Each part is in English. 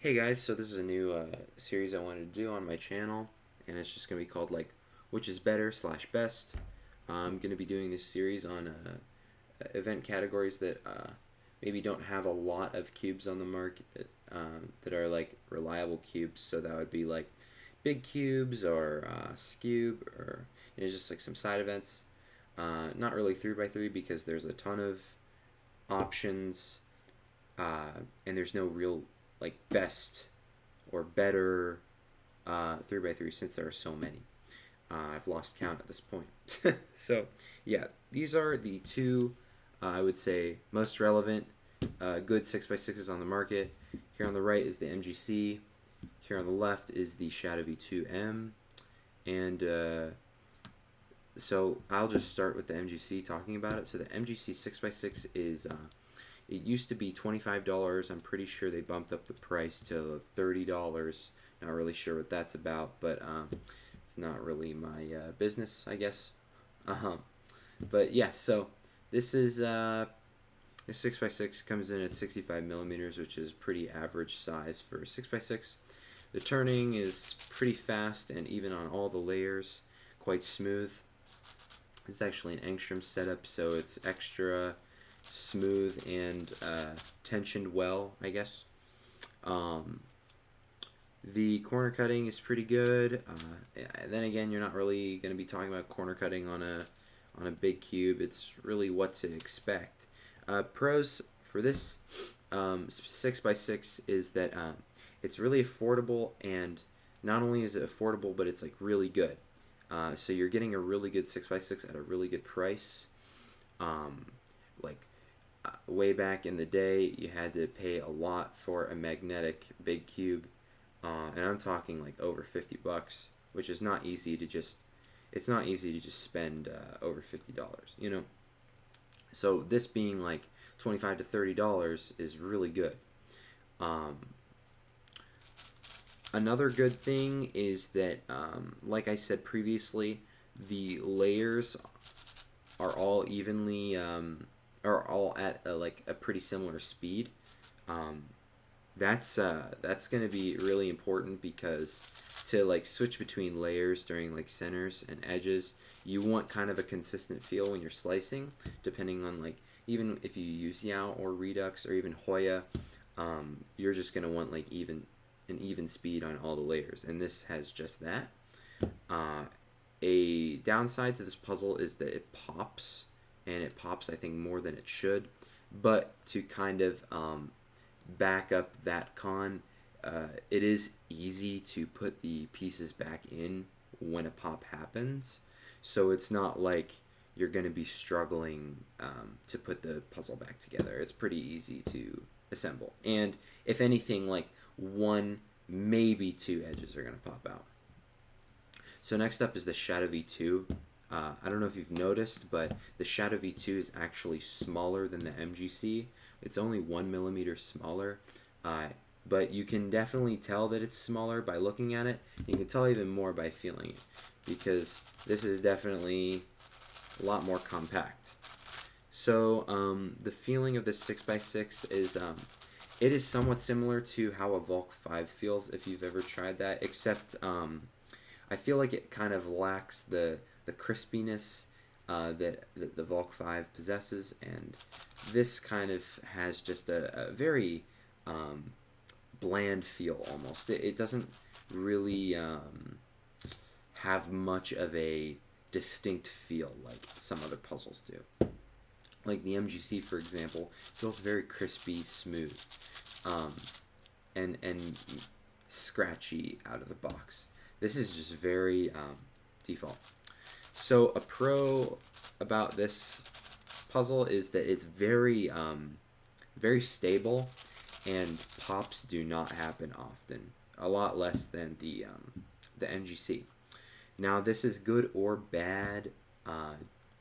Hey guys, so this is a new series I wanted to do on my channel, and it's just going to be called like which is better slash best. I'm going to be doing this series on event categories that maybe don't have a lot of cubes on the market that are like reliable cubes. So that would be like big cubes or Scube or just like some side events. Not really 3x3 because there's a ton of options and there's no real like best or better 3x3 since there are so many. I've lost count at this point. So yeah, these are the two I would say most relevant good 6x6s on the market. Here on the right is the MGC. Here on the left is the Shadow V2M. And so I'll just start with the MGC talking about it. So the MGC 6x6 is it used to be $25. I'm pretty sure they bumped up the price to $30. Not really sure what that's about, but it's not really my business, I guess. Uh-huh. But yeah, so this is a 6x6 comes in at 65 millimeters, which is pretty average size for a 6x6. The turning is pretty fast and even on all the layers, quite smooth. It's actually an angstrom setup, so it's extra smooth and tensioned well, I guess. Um, the corner cutting is pretty good. Then again, you're not really going to be talking about corner cutting on a big cube. It's really what to expect. Pros for this 6x6 is that it's really affordable, and not only is it affordable, but it's like really good. So you're getting a really good 6x6 at a really good price. Like way back in the day, you had to pay a lot for a magnetic big cube, and I'm talking like over $50, which is not easy to just. It's not easy to just spend over $50, you know. So this being like $25 to $30 is really good. Um, Another good thing is that, like I said previously, the layers are all evenly are all at like a pretty similar speed. Um, that's going to be really important because to like switch between layers during like centers and edges, you want kind of a consistent feel when you're slicing, depending on like even if you use Yao or Redux or even Hoya, you're just going to want like an even speed on all the layers, and this has just that. Uh, a downside to this puzzle is that it pops, and it pops I think more than it should. But to kind of back up that con, it is easy to put the pieces back in when a pop happens. So it's not like you're going to be struggling to put the puzzle back together. It's pretty easy to assemble. And if anything, like one, maybe two edges are going to pop out. So next up is the Shadow V2. I don't know if you've noticed, but the Shadow V2 is actually smaller than the MGC. It's only 1 millimeter smaller, but you can definitely tell that it's smaller by looking at it. You can tell even more by feeling it, because this is definitely a lot more compact. So the feeling of this 6x6 is it is somewhat similar to how a Volk 5 feels if you've ever tried that, except I feel like it kind of lacks the crispiness that the Volk 5 possesses, and this kind of has just a very bland feel almost. It doesn't really have much of a distinct feel like some other puzzles do. Like the MGC, for example, feels very crispy, smooth, and scratchy out of the box. This is just very default. So a pro about this puzzle is that it's very stable, and pops do not happen often. A lot less than the MGC. Now this is good or bad,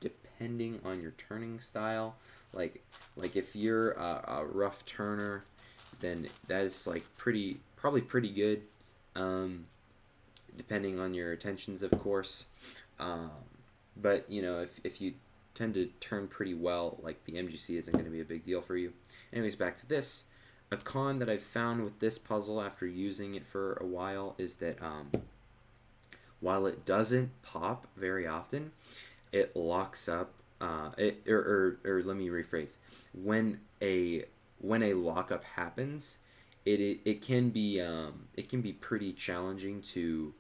depending on your turning style. Like if you're a rough turner, then that is like probably pretty good. Depending on your tensions, of course. Um, but you know, if you tend to turn pretty well, like the MGC isn't going to be a big deal for you. Anyways, back to this. A con that I've found with this puzzle after using it for a while is that while it doesn't pop very often, it locks up. Or let me rephrase. When a lockup happens, it can be pretty challenging to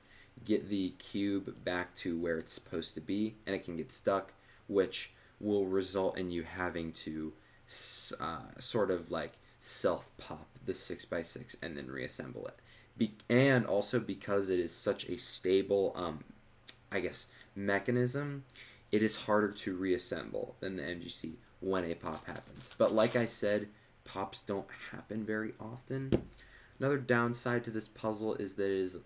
get the cube back to where it's supposed to be, and it can get stuck, which will result in you having to sort of like self pop the 6x6 and then reassemble it. And also because it is such a stable, I guess, mechanism, it is harder to reassemble than the MGC when a pop happens. But like I said, pops don't happen very often. Another downside to this puzzle is that it is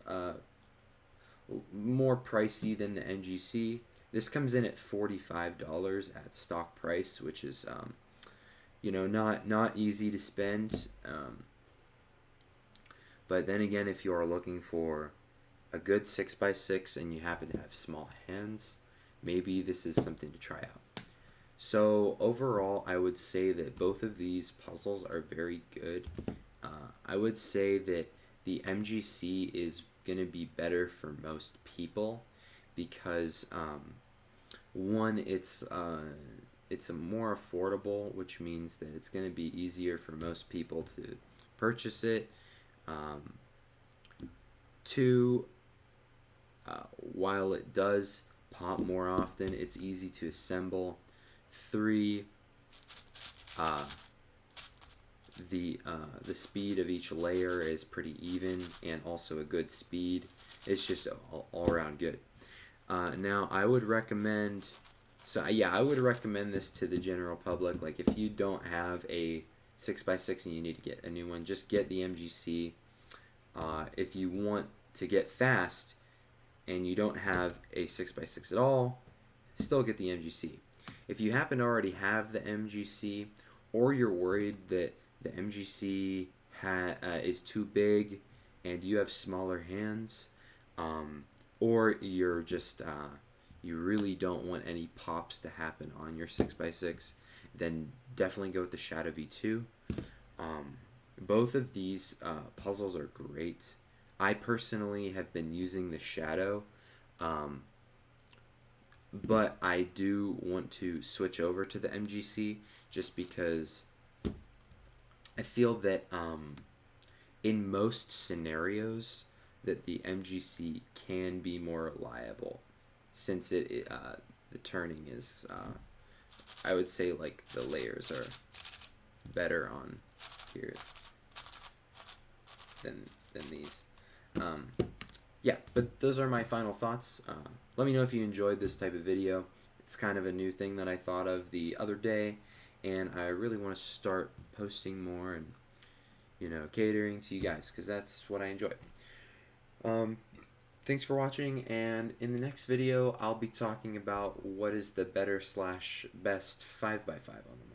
more pricey than the MGC. This comes in at $45 at stock price, which is not easy to spend. But then again, if you are looking for a good 6x6 and you happen to have small hands, maybe this is something to try out. So overall, I would say that both of these puzzles are very good. I would say that the MGC is going to be better for most people because one, it's a more affordable, which means that it's going to be easier for most people to purchase it. Two, while it does pop more often, it's easy to assemble. Three, the speed of each layer is pretty even and also a good speed. It's just all around good. Now I would recommend, I would recommend this to the general public. Like if you don't have a 6x6 and you need to get a new one, just get the MGC. If you want to get fast and you don't have a 6x6 at all, still get the MGC. If you happen to already have the MGC, or you're worried that the MGC is too big and you have smaller hands, or you're just you really don't want any pops to happen on your 6x6, then definitely go with the Shadow V2. Both of these puzzles are great. I personally have been using the Shadow, but I do want to switch over to the MGC just because I feel that in most scenarios that the MGC can be more reliable, since the turning is I would say like the layers are better on here than these. Yeah, but those are my final thoughts. Let me know if you enjoyed this type of video. It's kind of a new thing that I thought of the other day, and I really want to start posting more and catering to you guys because that's what I enjoy. Thanks for watching, and in the next video I'll be talking about what is the better / best 5x5 on the